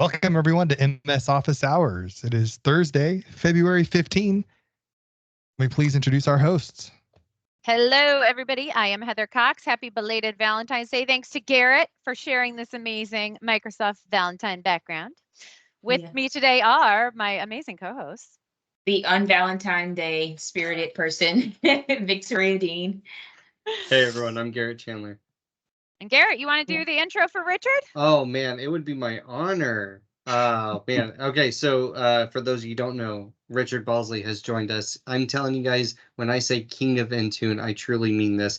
Welcome everyone to MS Office Hours. It is Thursday, February 15. May please introduce our hosts. Hello, everybody. I am Heather Cox. Happy belated Valentine's Day. Thanks to Garrett for sharing this amazing Microsoft Valentine background. With me today are my amazing co-hosts. The un-Valentine Day spirited person, Victoria Dean. Hey everyone, I'm Garrett Chandler. And Garrett, you want to do the intro for Richard? Oh man, it would be my honor. Oh man. Okay, so for those of you who don't know, Richard Balsley has joined us. I'm telling you guys, when I say King of Intune, I truly mean this.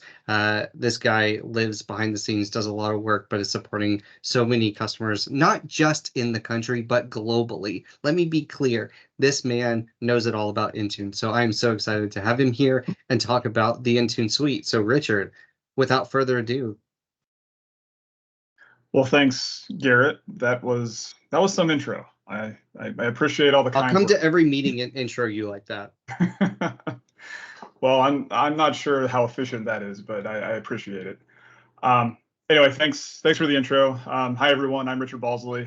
This guy lives behind the scenes, does a lot of work, but is supporting so many customers, not just in the country, but globally. Let me be clear. This man knows it all about Intune. So I'm so excited to have him here and talk about the Intune Suite. So Richard, without further ado. Well, thanks, Garrett. That was some intro. I appreciate all the kind I'll come words. to every meeting and intro you like that. Well, I'm not sure how efficient that is, but I appreciate it. Anyway, thanks for the intro. Hi everyone, I'm Richard Balsley.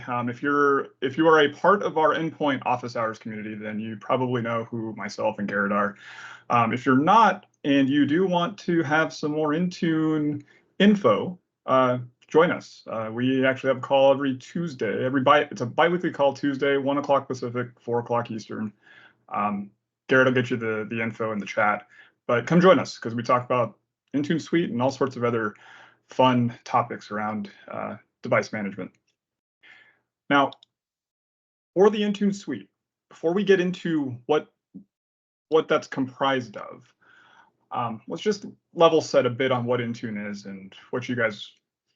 If you are a part of our Endpoint office hours community, then you probably know who myself and Garrett are. If you're not, and you do want to have some more Intune info, join us. We actually have a call every Tuesday. It's a bi-weekly call Tuesday, 1 o'clock Pacific, 4 o'clock Eastern. Garrett will get you the info in the chat, but come join us because we talk about Intune Suite and all sorts of other fun topics around device management. Now, for the Intune Suite, before we get into what that's comprised of, let's just level set a bit on what Intune is and what you guys,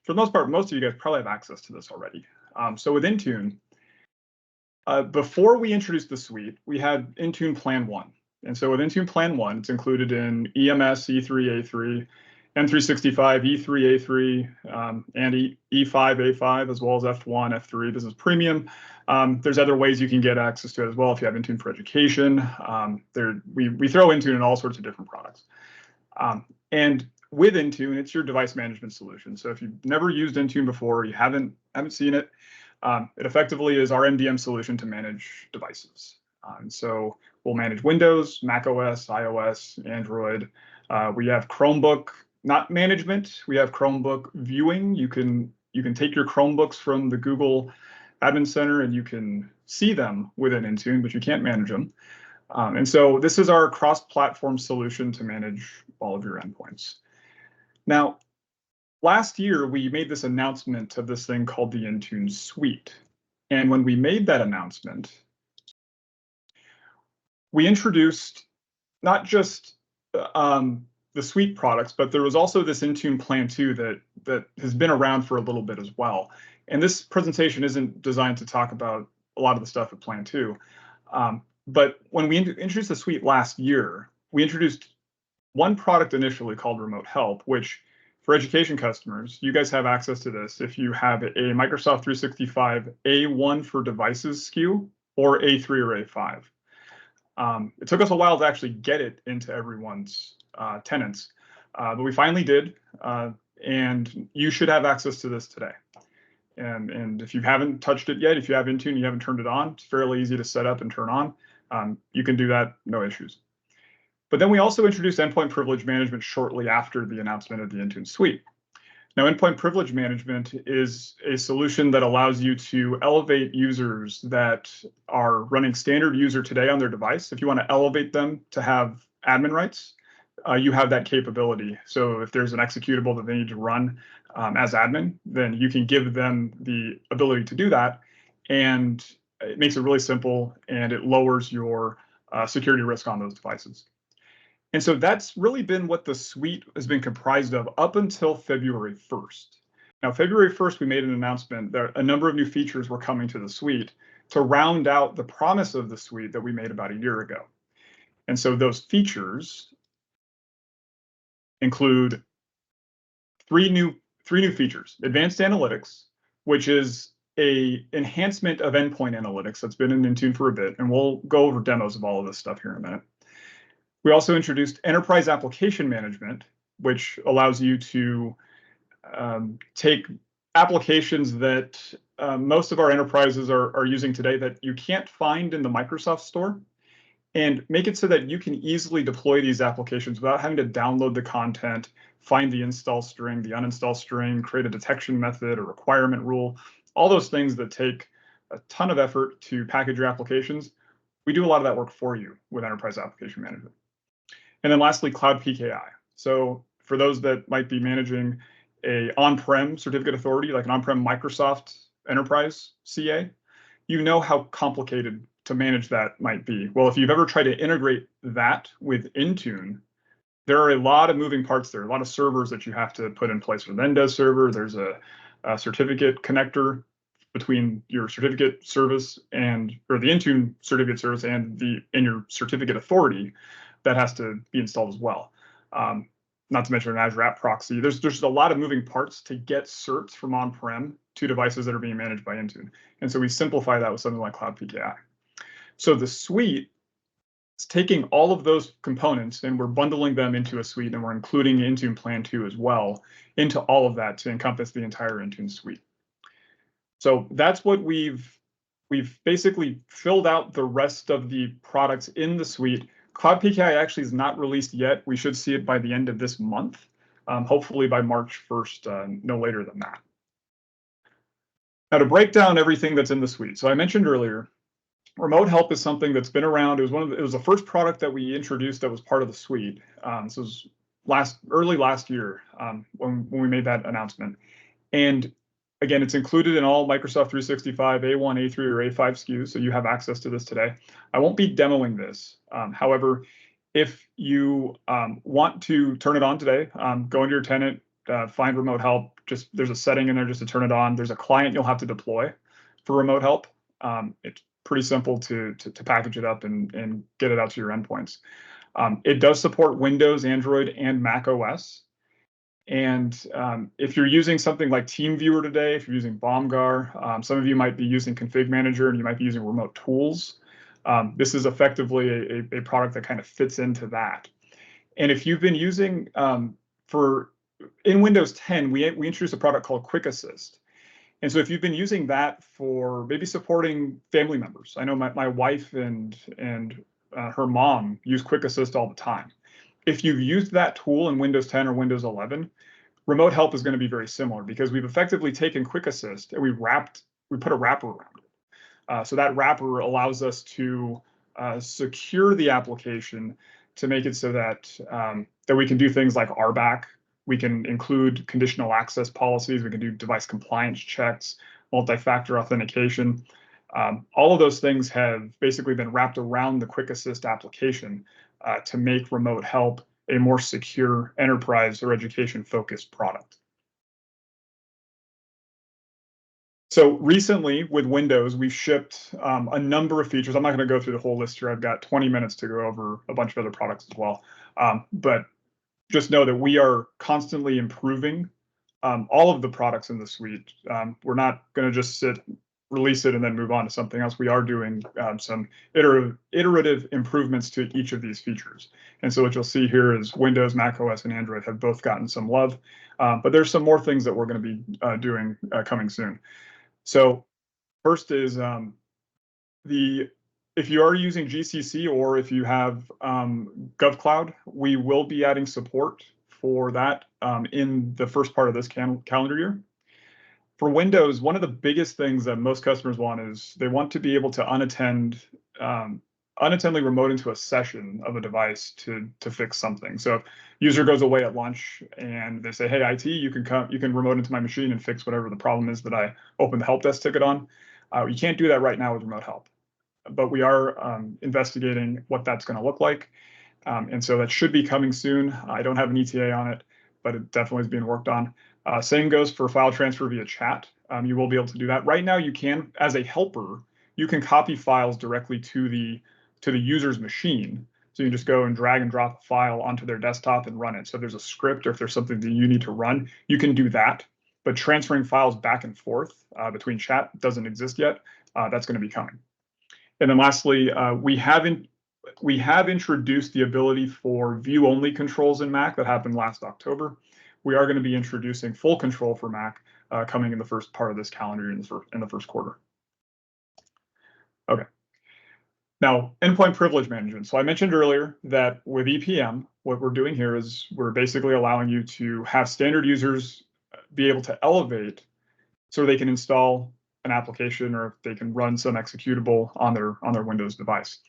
for the most part, most of you guys probably have access to this already. So with Intune, before we introduced the suite, we had Intune Plan 1. And so with Intune Plan 1, it's included in EMS, E3, A3, M365, E3, A3, and E5, A5, as well as F1, F3. This is premium. There's other ways you can get access to it as well if you have Intune for Education. We throw Intune in all sorts of different products. And with Intune, it's your device management solution. So if you've never used Intune before, you haven't seen it, it effectively is our MDM solution to manage devices. And so we'll manage Windows, Mac OS, iOS, Android. We have Chromebook, not management. We have Chromebook viewing. You can take your Chromebooks from the Google Admin Center and you can see them within Intune, but you can't manage them. And so this is our cross-platform solution to manage all of your endpoints. Now, last year, we made this announcement of this thing called the Intune Suite. And when we made that announcement, we introduced not just the Suite products, but there was also this Intune Plan 2 that has been around for a little bit as well. And this presentation isn't designed to talk about a lot of the stuff with Plan 2. But when we introduced the Suite last year, we introduced one product initially called Remote Help, which for education customers, you guys have access to this if you have a Microsoft 365 A1 for devices SKU or A3 or A5. It took us a while to actually get it into everyone's tenants, but we finally did, and you should have access to this today. And if you haven't touched it yet, if you have Intune, you haven't turned it on, it's fairly easy to set up and turn on. You can do that, no issues. But then we also introduced Endpoint Privilege Management shortly after the announcement of the Intune Suite. Now, Endpoint Privilege Management is a solution that allows you to elevate users that are running standard user today on their device. If you want to elevate them to have admin rights, you have that capability. So if there's an executable that they need to run as admin, then you can give them the ability to do that. And it makes it really simple and it lowers your security risk on those devices. And so that's really been what the suite has been comprised of up until February 1st. Now, February 1st, we made an announcement that a number of new features were coming to the suite to round out the promise of the suite that we made about a year ago. And so those features include three new features: Advanced Analytics, which is an enhancement of endpoint analytics that's been in Intune for a bit, and we'll go over demos of all of this stuff here in a minute. We also introduced Enterprise Application Management, which allows you to take applications that most of our enterprises are using today that you can't find in the Microsoft Store, and make it so that you can easily deploy these applications without having to download the content, find the install string, the uninstall string, create a detection method, a requirement rule, all those things that take a ton of effort to package your applications. We do a lot of that work for you with Enterprise Application Management. And then lastly, Cloud PKI. So for those that might be managing a on-prem certificate authority, like an on-prem Microsoft Enterprise CA, you know how complicated to manage that might be. Well, if you've ever tried to integrate that with Intune, there are a lot of moving parts there, a lot of servers that you have to put in place. For the Zendesk server, there's a certificate connector between your certificate service or the Intune certificate service and your certificate authority that has to be installed as well. Not to mention an Azure App Proxy. There's a lot of moving parts to get certs from on-prem to devices that are being managed by Intune. And so we simplify that with something like Cloud PKI. So the suite is taking all of those components and we're bundling them into a suite, and we're including Intune Plan 2 as well into all of that to encompass the entire Intune suite. So that's what we've basically filled out the rest of the products in the suite. Cloud PKI actually is not released yet. We should see it by the end of this month, hopefully by March 1st, no later than that. Now, to break down everything that's in the suite. So I mentioned earlier, Remote Help is something that's been around. It was the first product that we introduced that was part of the suite. This was early last year when we made that announcement. And again, it's included in all Microsoft 365 A1, A3, or A5 SKUs, so you have access to this today. I won't be demoing this. However, if you want to turn it on today, go into your tenant, find Remote Help. There's a setting in there just to turn it on. There's a client you'll have to deploy for Remote Help. It's pretty simple to package it up and get it out to your endpoints. It does support Windows, Android, and Mac OS. And if you're using something like TeamViewer today, if you're using BombGar, some of you might be using Config Manager and you might be using Remote Tools. This is effectively a product that kind of fits into that. And if you've been using, in Windows 10, we introduced a product called Quick Assist. And so if you've been using that for maybe supporting family members, I know my wife and her mom use Quick Assist all the time. If you've used that tool in Windows 10 or Windows 11, Remote Help is going to be very similar because we've effectively taken Quick Assist and we put a wrapper around it. So that wrapper allows us to secure the application to make it so that we can do things like RBAC. We can include conditional access policies. We can do device compliance checks, multi-factor authentication. All of those things have basically been wrapped around the Quick Assist application to make Remote Help a more secure enterprise or education-focused product. So recently with Windows, we've shipped a number of features. I'm not going to go through the whole list here. I've got 20 minutes to go over a bunch of other products as well. But just know that we are constantly improving all of the products in the suite. We're not going to just release it and then move on to something else. We are doing some iterative improvements to each of these features. And so what you'll see here is Windows, Mac OS, and Android have both gotten some love, but there's some more things that we're going to be doing coming soon. So first is if you are using GCC or if you have GovCloud, we will be adding support for that in the first part of this calendar year. For Windows, one of the biggest things that most customers want is they want to be able to unattendedly remote into a session of a device to fix something. So if user goes away at lunch and they say, "Hey, IT, you can remote into my machine and fix whatever the problem is that I opened the help desk ticket on." You can't do that right now with Remote Help, but we are investigating what that's going to look like. And so that should be coming soon. I don't have an ETA on it, but it definitely is being worked on. Same goes for file transfer via chat. You will be able to do that. Right now, you can, as a helper, you can copy files directly to the user's machine. So you just go and drag and drop a file onto their desktop and run it. So if there's a script or if there's something that you need to run, you can do that. But transferring files back and forth between chat doesn't exist yet. That's going to be coming. And then lastly, we have introduced the ability for view-only controls in Mac that happened last October. We are going to be introducing full control for Mac coming in the first part of this calendar year in the first quarter. Okay. Now, endpoint privilege management. So I mentioned earlier that with EPM, what we're doing here is we're basically allowing you to have standard users be able to elevate so they can install an application or they can run some executable on their Windows device.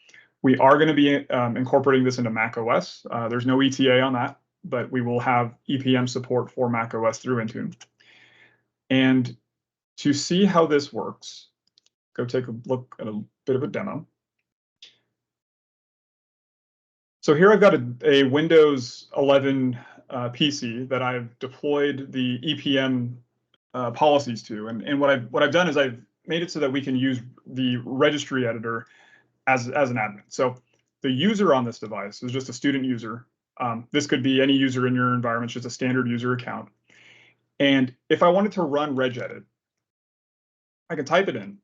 We are going to be incorporating this into Mac OS. There's no ETA on that, but we will have EPM support for Mac OS through Intune. And to see how this works, go take a look at a bit of a demo. So here I've got a Windows 11 PC that I've deployed the EPM policies to, and what I've done is I've made it so that we can use the registry editor as an admin. So the user on this device is just a student user. This could be any user in your environment, it's just a standard user account. And if I wanted to run regedit, I can type it in.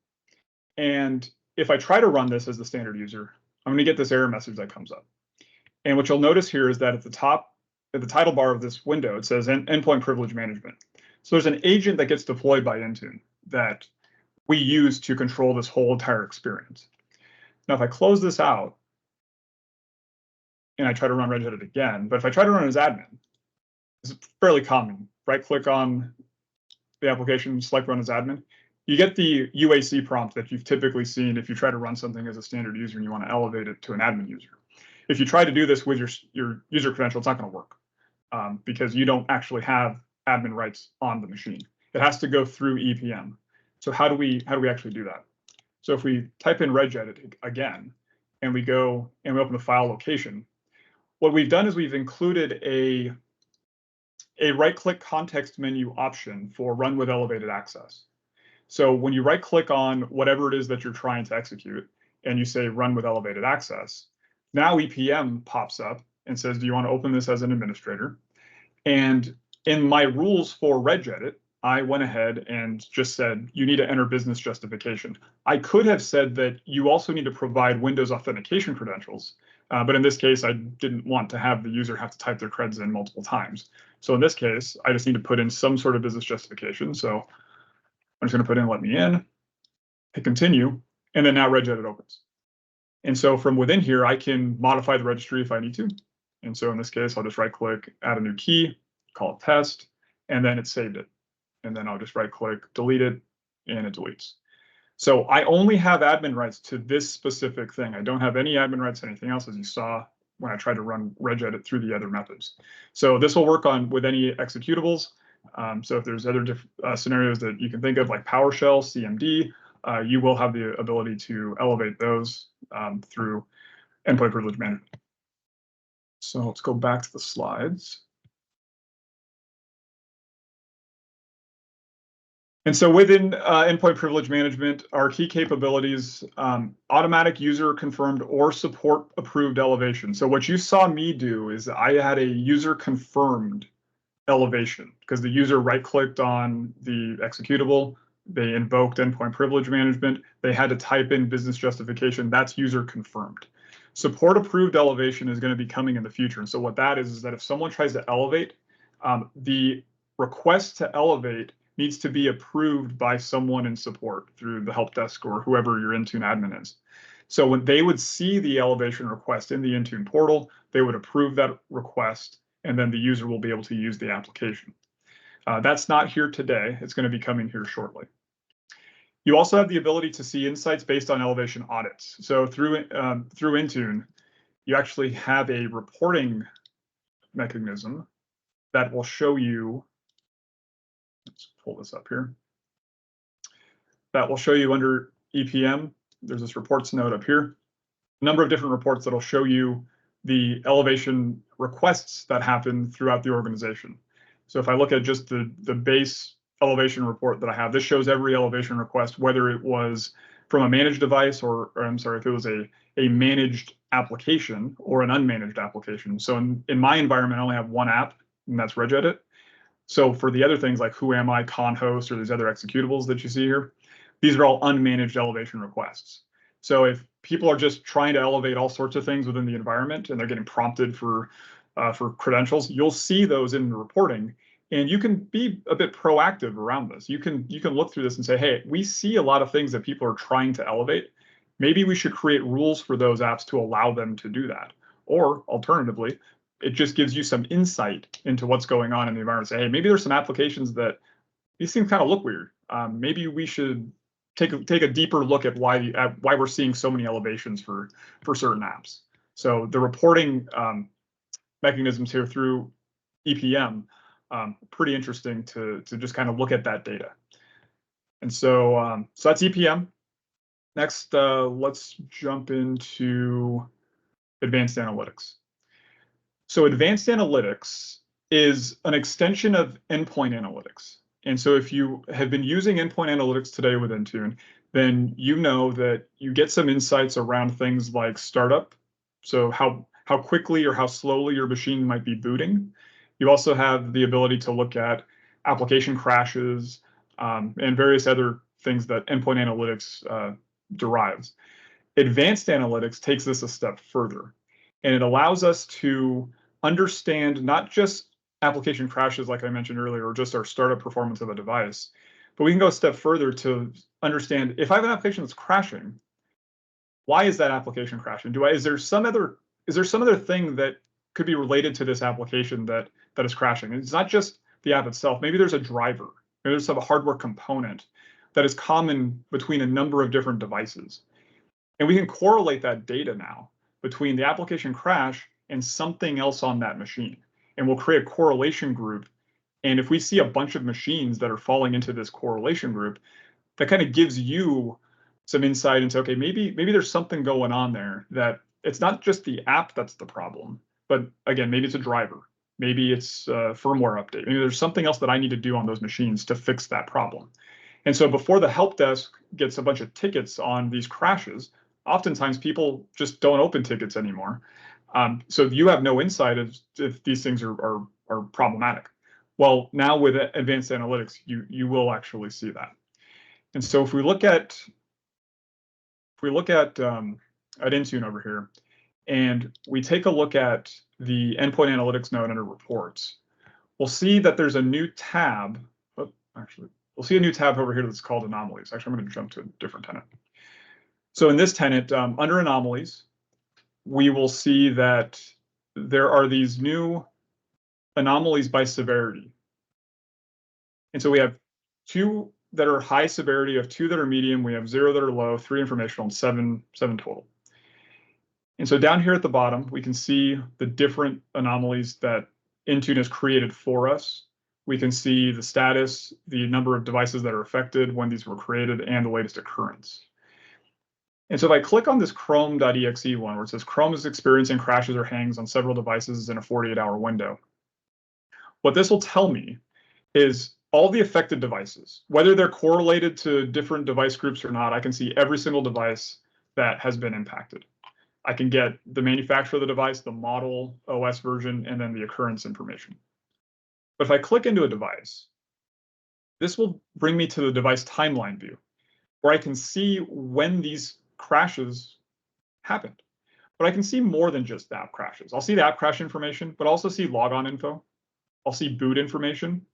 And if I try to run this as the standard user, I'm going to get this error message that comes up. And what you'll notice here is that at the top, at the title bar of this window, it says Endpoint Privilege Management. So there's an agent that gets deployed by Intune that we use to control this whole entire experience. Now, if I close this out and I try to run regedit again, but if I try to run as admin, this is fairly common. Right-click on the application, select Run as admin. You get the UAC prompt that you've typically seen if you try to run something as a standard user and you want to elevate it to an admin user. If you try to do this with your user credential, it's not going to work because you don't actually have admin rights on the machine. It has to go through EPM. So how do we actually do that? So if we type in regedit again, and we go and we open the file location, what we've done is we've included a right-click context menu option for Run with Elevated Access. So when you right-click on whatever it is that you're trying to execute, and you say Run with Elevated Access, now EPM pops up and says, do you want to open this as an administrator? And in my rules for regedit, I went ahead and just said, you need to enter business justification. I could have said that you also need to provide Windows authentication credentials, but in this case, I didn't want to have the user have to type their creds in multiple times. So in this case, I just need to put in some sort of business justification. So I'm just going to put in let me in, hit continue, and then now regedit opens. And so from within here, I can modify the registry if I need to. And so in this case, I'll just right click, add a new key, call it test, and then it saved it. And then I'll just right click, delete it, and it deletes. So I only have admin rights to this specific thing. I don't have any admin rights to anything else, as you saw when I tried to run regedit through the other methods. So this will work on with any executables. So if there's other scenarios that you can think of, like PowerShell, CMD, you will have the ability to elevate those through endpoint privilege management. So let's go back to the slides. And so within endpoint privilege management, our key capabilities, automatic user confirmed or support approved elevation. So what you saw me do is I had a user confirmed elevation because the user right clicked on the executable. They invoked endpoint privilege management. They had to type in business justification. That's user confirmed. Support approved elevation is going to be coming in the future. And so what that is that if someone tries to elevate, the request to elevate needs to be approved by someone in support through the help desk or whoever your Intune admin is. So when they would see the elevation request in the Intune portal, they would approve that request, and then the user will be able to use the application. That's not here today. It's going to be coming here shortly. You also have the ability to see insights based on elevation audits. So through Intune, you actually have a reporting mechanism that will show you, let's pull this up here, that will show you under EPM, there's this reports node up here, a number of different reports that'll show you the elevation requests that happen throughout the organization. So if I look at just the base elevation report that I have, this shows every elevation request, whether it was from a managed device or I'm sorry, if it was a managed application or an unmanaged application. So in my environment, I only have one app, and that's regedit. So for the other things like who am I, con host, or these other executables that you see here, these are all unmanaged elevation requests. So if people are just trying to elevate all sorts of things within the environment and they're getting prompted for credentials, you'll see those in the reporting. And you can be a bit proactive around this. You can look through this and say, hey, we see a lot of things that people are trying to elevate. Maybe we should create rules for those apps to allow them to do that. Or alternatively, it just gives you some insight into what's going on in the environment. Say, hey, maybe there's some applications that these things kind of look weird. Maybe we should take a deeper look at why we're seeing so many elevations for certain apps. So the reporting mechanisms here through EPM, pretty interesting to just kind of look at that data. And so so that's EPM. Next, let's jump into advanced analytics. So advanced analytics is an extension of endpoint analytics. And so if you have been using endpoint analytics today with Intune, then you know that you get some insights around things like startup. So how quickly or how slowly your machine might be booting. You also have the ability to look at application crashes and various other things that endpoint analytics derives. Advanced analytics takes this a step further, and it allows us to understand not just application crashes, like I mentioned earlier, or just our startup performance of a device, but we can go a step further to understand if I have an application that's crashing, why is that application crashing? Is there some other thing that could be related to this application that is crashing? And it's not just the app itself. Maybe there's a driver. Maybe there's some hardware component that is common between a number of different devices. And we can correlate that data now between the application crash and something else on that machine. And we'll create a correlation group. And if we see a bunch of machines that are falling into this correlation group, that kind of gives you some insight into, okay, maybe there's something going on there, that it's not just the app that's the problem, but again, maybe it's a driver, maybe it's a firmware update, maybe there's something else that I need to do on those machines to fix that problem. And so before the help desk gets a bunch of tickets on these crashes, oftentimes people just don't open tickets anymore. So you have no insight if these things are problematic. Well, now with advanced analytics, you will actually see that. And so if we look at Intune over here, and we take a look at the endpoint analytics node under reports, we'll see that there's a new tab. Oh, actually, we'll see a new tab over here that's called anomalies. Actually, I'm going to jump to a different tenant. So in this tenant, under anomalies, we will see that there are these new anomalies by severity. And so we have 2 that are high severity, we have 2 that are medium, we have 0 that are low, 3 informational, and 7 total. And so down here at the bottom, we can see the different anomalies that Intune has created for us. We can see the status, the number of devices that are affected, when these were created, and the latest occurrence. And so if I click on this chrome.exe one, where it says Chrome is experiencing crashes or hangs on several devices in a 48-hour window, what this will tell me is all the affected devices, whether they're correlated to different device groups or not. I can see every single device that has been impacted. I can get the manufacturer of the device, the model, OS version, and then the occurrence information. But if I click into a device, this will bring me to the device timeline view, where I can see when these crashes happened. But I can see more than just the app crashes. I'll see the app crash information, but also see logon info. I'll see boot information.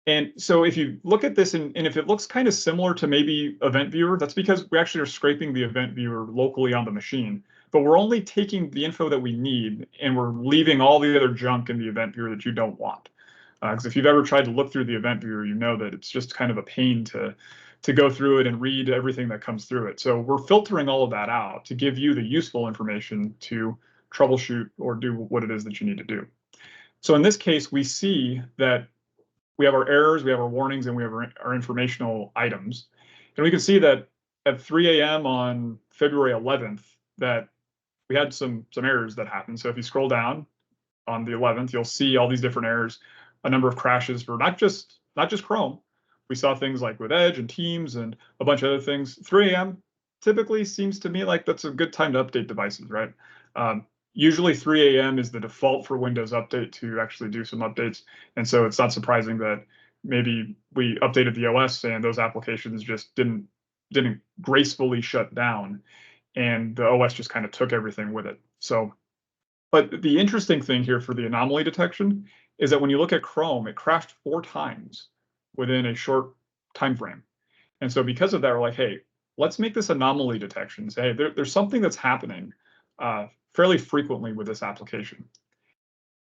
And so if you look at this and if it looks kind of similar to maybe Event Viewer, that's because we actually are scraping the Event Viewer locally on the machine, but we're only taking the info that we need and we're leaving all the other junk in the Event Viewer that you don't want. Because if you've ever tried to look through the Event Viewer, you know that it's just kind of a pain to go through it and read everything that comes through it. So we're filtering all of that out to give you the useful information to troubleshoot or do what it is that you need to do. So in this case, we see that we have our errors, we have our warnings, and we have our informational items. And we can see that at 3 a.m. on February 11th, that we had some errors that happened. So if you scroll down on the 11th, you'll see all these different errors, a number of crashes for not just Chrome. We saw things like with Edge and Teams and a bunch of other things. 3 a.m. typically seems to me like that's a good time to update devices, right? Usually 3 a.m. is the default for Windows Update to actually do some updates. And so it's not surprising that maybe we updated the OS and those applications just didn't gracefully shut down. And the OS just kind of took everything with it. So, but the interesting thing here for the anomaly detection is that when you look at Chrome, it crashed 4 times within a short time frame. And so because of that, we're like, hey, let's make this anomaly detection. Say, hey, there's something that's happening fairly frequently with this application.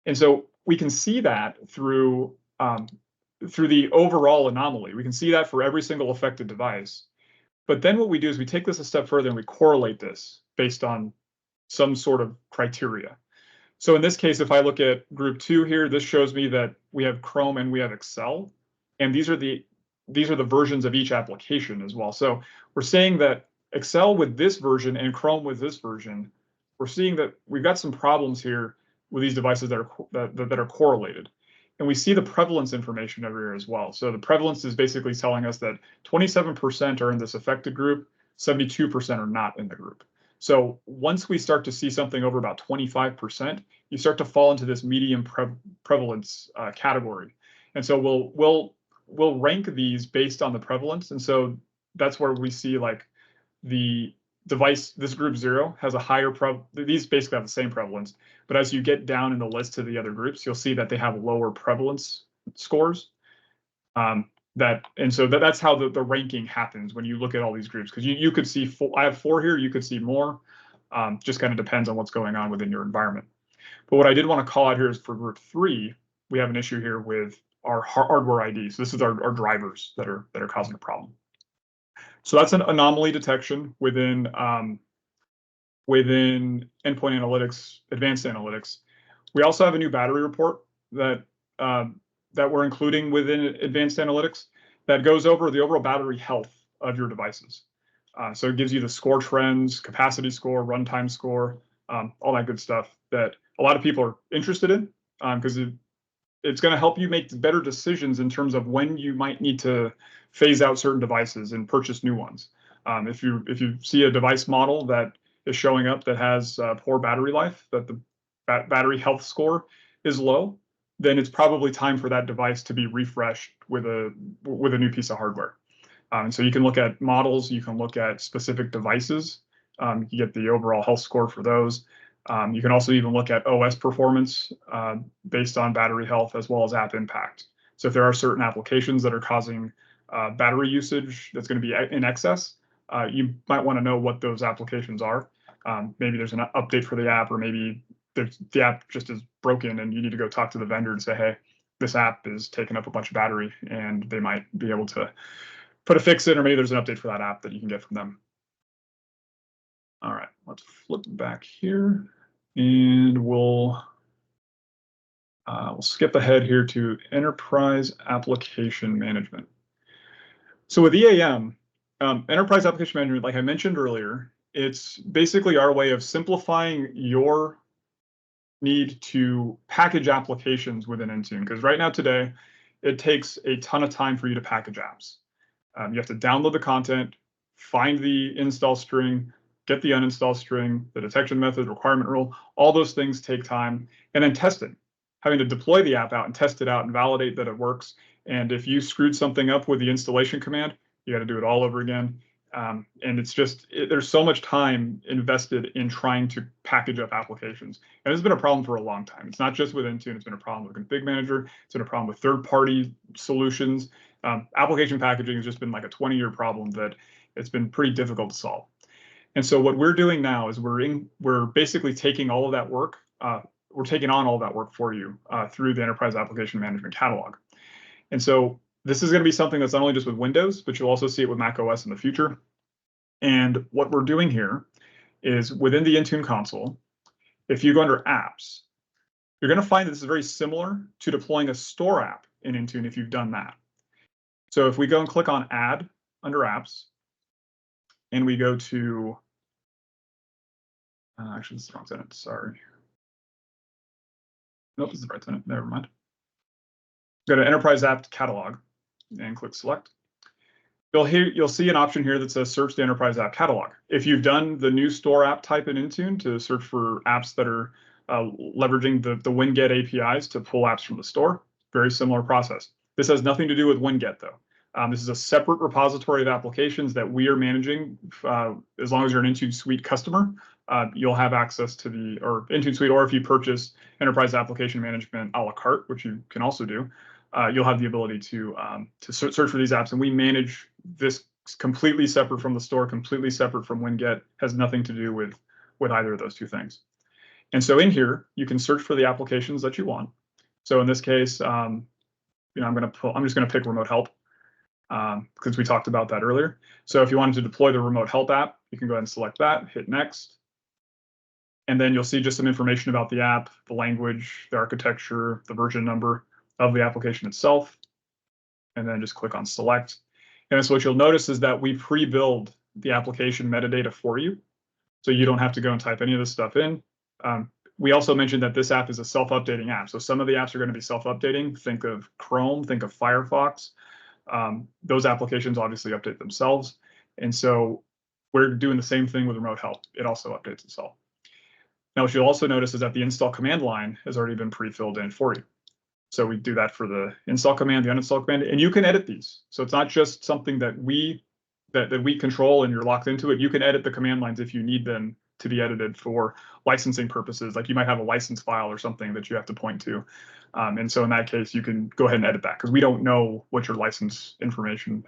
And so we can see that through the overall anomaly. We can see that for every single affected device. But then what we do is we take this a step further and we correlate this based on some sort of criteria. So in this case, if I look at group 2 here, this shows me that we have Chrome and we have Excel, and these are the versions of each application as well. So we're saying that Excel with this version and Chrome with this version, we're seeing that we've got some problems here with these devices that are correlated. And we see the prevalence information over here as well. So the prevalence is basically telling us that 27% are in this affected group, 72% are not in the group. So once we start to see something over about 25%, you start to fall into this medium prevalence category. And so we'll rank these based on the prevalence. And so that's where we see like the device, this group 0 has a higher these basically have the same prevalence, but as you get down in the list to the other groups, you'll see that they have lower prevalence scores. And so that's how the ranking happens when you look at all these groups, because you could see I have 4 here, you could see more. Just kind of depends on what's going on within your environment. But what I did want to call out here is for group 3, we have an issue here with our hardware IDs. This is our drivers that are causing a problem. So that's an anomaly detection within Endpoint Analytics, Advanced Analytics. We also have a new battery report that we're including within Advanced Analytics that goes over the overall battery health of your devices. So it gives you the score trends, capacity score, runtime score, all that good stuff that a lot of people are interested in, because it's going to help you make better decisions in terms of when you might need to phase out certain devices and purchase new ones. If you see a device model that is showing up that has poor battery life, that the battery health score is low, then it's probably time for that device to be refreshed with a new piece of hardware. And so you can look at models, you can look at specific devices, you get the overall health score for those. You can also even look at OS performance based on battery health as well as app impact. So if there are certain applications that are causing battery usage that's going to be in excess, you might want to know what those applications are. Maybe there's an update for the app, or maybe the app just is broken and you need to go talk to the vendor and say, hey, this app is taking up a bunch of battery, and they might be able to put a fix in, or maybe there's an update for that app that you can get from them. All right, let's flip back here, and we'll skip ahead here to Enterprise Application Management. So with EAM, Enterprise Application Management, like I mentioned earlier, it's basically our way of simplifying your need to package applications within Intune, because right now today, it takes a ton of time for you to package apps. You have to download the content, find the install string, get the uninstall string, the detection method, requirement rule. All those things take time. And then testing, having to deploy the app out and test it out and validate that it works. And if you screwed something up with the installation command, you got to do it all over again. And it's just, there's so much time invested in trying to package up applications. And it's been a problem for a long time. It's not just with Intune, it's been a problem with Config Manager, it's been a problem with third-party solutions. Application packaging has just been like a 20-year problem that it's been pretty difficult to solve. And so what we're doing now is we're basically taking all of that work, we're taking on all of that work for you through the Enterprise Application Management Catalog. And so this is going to be something that's not only just with Windows, but you'll also see it with Mac OS in the future. And what we're doing here is within the Intune console, if you go under apps, you're going to find that this is very similar to deploying a store app in Intune if you've done that. So if we go and click on Add under apps, and we go to, actually, this is the wrong sentence, sorry. Nope, this is the right sentence, never mind. Go to Enterprise App Catalog and click Select. You'll see an option here that says Search the Enterprise App Catalog. If you've done the new store app type in Intune to search for apps that are leveraging the WinGet APIs to pull apps from the store, very similar process. This has nothing to do with WinGet though. This is a separate repository of applications that we are managing. As long as you're an Intune Suite customer, you'll have access to the Intune Suite, or if you purchase Enterprise Application Management a la carte, which you can also do, you'll have the ability to search for these apps. And we manage this completely separate from the store, completely separate from Winget, has nothing to do with either of those two things. And so in here, you can search for the applications that you want. So in this case, I'm just going to pick Remote Help because we talked about that earlier. So if you wanted to deploy the Remote Help app, you can go ahead and select that, hit Next. And then you'll see just some information about the app, the language, the architecture, the version number of the application itself. And then just click on Select. And so what you'll notice is that we pre-build the application metadata for you. So you don't have to go and type any of this stuff in. We also mentioned that this app is a self-updating app. So some of the apps are going to be self-updating. Think of Chrome, think of Firefox. Those applications obviously update themselves. And so we're doing the same thing with Remote Help. It also updates itself. Now, what you'll also notice is that the install command line has already been pre-filled in for you. So we do that for the install command, the uninstall command, and you can edit these. So it's not just something that we control and you're locked into it. You can edit the command lines if you need them to be edited for licensing purposes. Like you might have a license file or something that you have to point to. And so in that case, you can go ahead and edit that because we don't know what your license information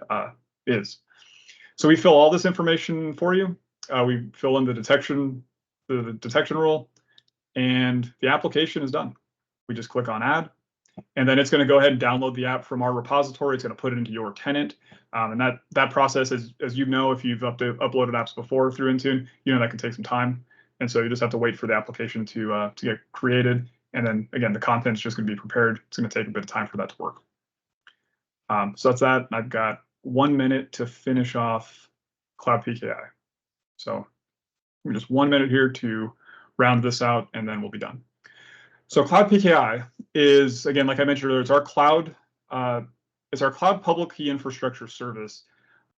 is. So we fill all this information for you. We fill in the detection rule, and the application is done. We just click on Add, and then it's going to go ahead and download the app from our repository. It's going to put it into your tenant. And that process, as you know, if you've uploaded apps before through Intune, that can take some time. And so you just have to wait for the application to get created. And then again, the content's just going to be prepared. It's going to take a bit of time for that to work. So that's that. I've got 1 minute to finish off Cloud PKI. So just 1 minute here to round this out, and then we'll be done. So Cloud PKI is, again, like I mentioned earlier, it's our cloud public key infrastructure service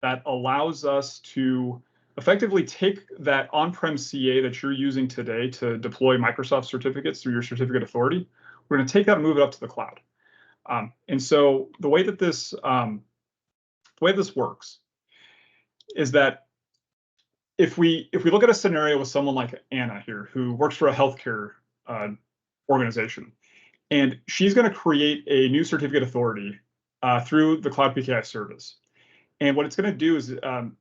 that allows us to effectively take that on-prem CA that you're using today to deploy Microsoft certificates through your certificate authority. We're going to take that and move it up to the cloud. And so the way that this works is that if we look at a scenario with someone like Anna here, who works for a healthcare organization, and she's going to create a new certificate authority through the Cloud PKI service. And what it's going to do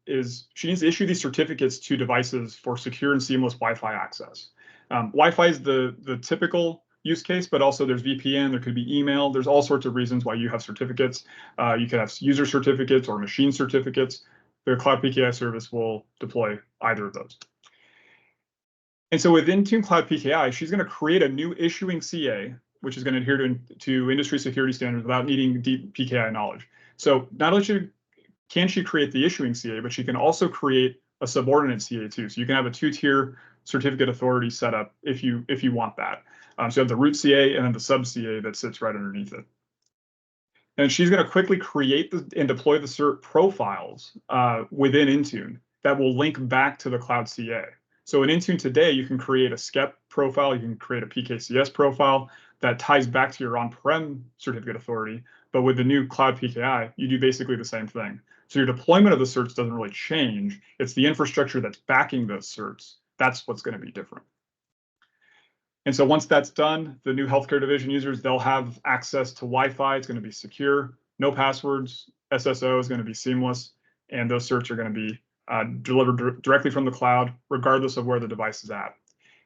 is she needs to issue these certificates to devices for secure and seamless Wi-Fi access. Wi-Fi is the typical use case, but also there's VPN, there could be email, there's all sorts of reasons why you have certificates. You could have user certificates or machine certificates. The Cloud PKI service will deploy either of those. And so with Intune Cloud PKI, she's going to create a new issuing CA, which is going to adhere to industry security standards without needing deep PKI knowledge. So not only can she create the issuing CA, but she can also create a subordinate CA too. So you can have a two-tier certificate authority set up if you want that. So you have the root CA and then the sub CA that sits right underneath it. And she's going to quickly create and deploy the cert profiles within Intune that will link back to the Cloud CA. So in Intune today, you can create a SCEP profile, you can create a PKCS profile that ties back to your on-prem certificate authority. But with the new Cloud PKI, you do basically the same thing. So your deployment of the certs doesn't really change. It's the infrastructure that's backing those certs. That's what's going to be different. And so once that's done, the new healthcare division users, they'll have access to Wi-Fi. It's going to be secure, no passwords. SSO is going to be seamless, and those certs are going to be delivered directly from the cloud, regardless of where the device is at.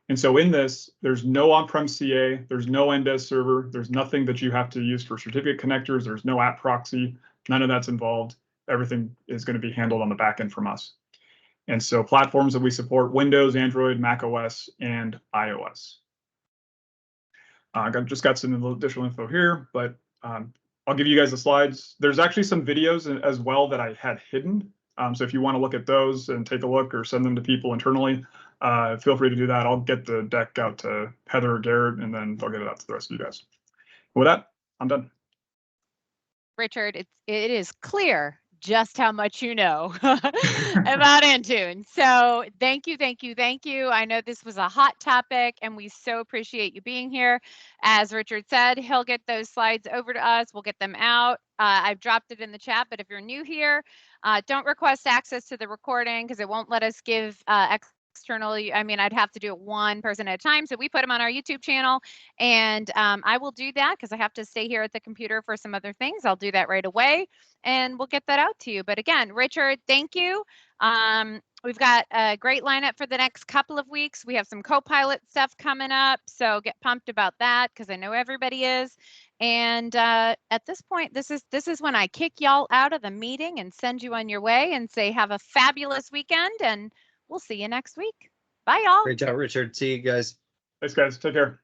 And so in this, there's no on-prem CA, there's no NDES server, there's nothing that you have to use for certificate connectors, there's no app proxy, none of that's involved. Everything is going to be handled on the back end from us. And so platforms that we support: Windows, Android, Mac OS, and iOS. I just got some additional info here, but I'll give you guys the slides. There's actually some videos as well that I had hidden. So if you want to look at those and take a look or send them to people internally, feel free to do that. I'll get the deck out to Heather or Garrett, and then they'll get it out to the rest of you guys. With that, I'm done. Richard, it is clear just how much you know about Intune. So thank you, thank you, thank you. I know this was a hot topic and we so appreciate you being here. As Richard said, he'll get those slides over to us. We'll get them out. I've dropped it in the chat, but if you're new here, don't request access to the recording because it won't let us give externally. I mean, I'd have to do it one person at a time. So we put them on our YouTube channel, and I will do that because I have to stay here at the computer for some other things. I'll do that right away, and we'll get that out to you. But again, Richard, thank you. We've got a great lineup for the next couple of weeks. We have some co-pilot stuff coming up, so get pumped about that because I know everybody is. And at this point, this is when I kick y'all out of the meeting and send you on your way and say have a fabulous weekend, and we'll see you next week. Bye, y'all. Great job, Richard. See you guys. Thanks, guys. Take care.